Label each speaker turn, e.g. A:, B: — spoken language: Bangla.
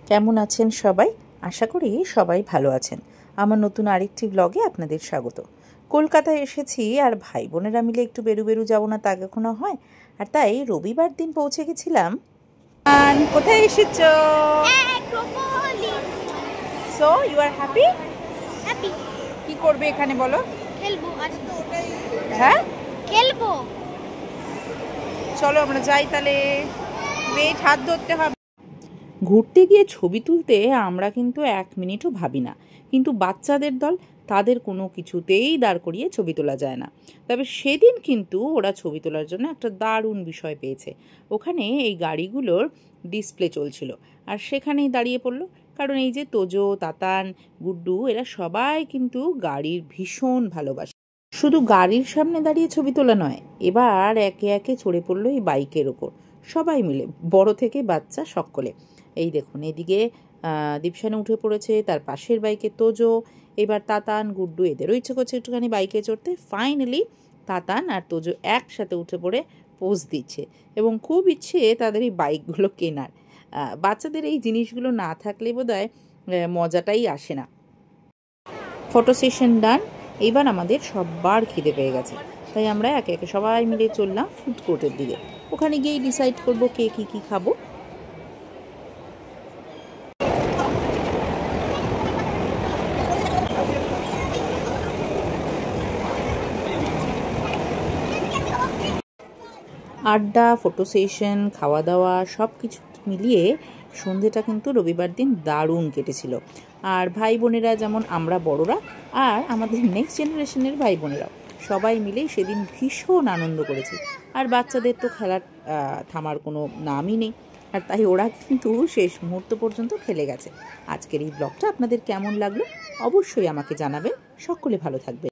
A: কেমন আছেন সবাই? আশা করি সবাই ভালো আছেন। আমার নতুন আরেকটি ব্লগে আপনাদের স্বাগত। কলকাতায় এসেছি আর ভাই বোনেরা মিলে একটু বেরু যাব না তা কখনো হয়? আর তাই রবিবার দিন পৌঁছে গেছিলাম। কোথায় এসেছো? So you are happy?
B: Happy.
A: কি করবে এখানে বলো?
B: খেলবো আজ।
A: হ্যাঁ,
B: খেলবো।
A: চলো আমরা যাই তাহলে। ওয়েট, হাত ধরতে হবে। ঘুরতে গিয়ে ছবি তুলতে আমরা কিন্তু 1 মিনিটও ভাবি না, কিন্তু বাচ্চাদের দল, তাদের কোনো কিছুতেই দাঁড় করিয়ে ছবি তোলা যায় না। তবে সেদিন কিন্তু ওরা ছবি তোলার জন্য একটা দারুণ বিষয় পেয়েছে। ওখানে এই গাড়িগুলোর ডিসপ্লে চলছিল আর সেখানেই দাঁড়িয়ে পড়লো। কারণ এই যে তোজো, তাতান, গুড্ডু এরা সবাই কিন্তু গাড়ির ভীষণ ভালোবাসে। শুধু গাড়ির সামনে দাঁড়িয়ে ছবি তোলা নয়, এবার একে একে চড়ে পড়লো এই বাইকের ওপর, সবাই মিলে, বড় থেকে বাচ্চা সকলে। এই দেখুন, এদিকে দীপসানে উঠে পড়েছে, তার পাশের বাইকে তোজো, এবার তাতান, গুড্ডু এদেরও ইচ্ছে করছে একটুখানি বাইকে চড়তে। ফাইনালি তাতান আর তোজো একসাথে উঠে পড়ে পোজ দিচ্ছে এবং খুব ইচ্ছে তাদের এই বাইকগুলো কেনার। বাচ্চাদের এই জিনিসগুলো না থাকলে বোধহয় মজাটাই আসে না। ফটো সেশন ডান। এবার আমাদের সবার খিদে পেয়ে গেছে, তাই আমরা একে একে সবাই মিলে চললাম ফুড কোর্টের দিকে। ওখানে গিয়েই ডিসাইড করবো কে কী খাবো। আড্ডা, ফটো সেশন, খাওয়া দাওয়া সব কিছু মিলিয়ে সন্ধেটা কিন্তু রবিবার দিন দারুণ কেটেছিল। আর ভাই বোনেরা, যেমন আমরা বড়রা আর আমাদের নেক্সট জেনারেশনের ভাই বোনেরাও সবাই মিলে সেদিন ভীষণ আনন্দ করেছি। আর বাচ্চাদের তো খেলার থামার কোনো নামই নেই, আর তাই ওরা কিন্তু শেষ মুহূর্ত পর্যন্ত খেলে গেছে। আজকের এই ব্লগটা আপনাদের কেমন লাগলো অবশ্যই আমাকে জানাবেন। সকলে ভালো থাকবেন।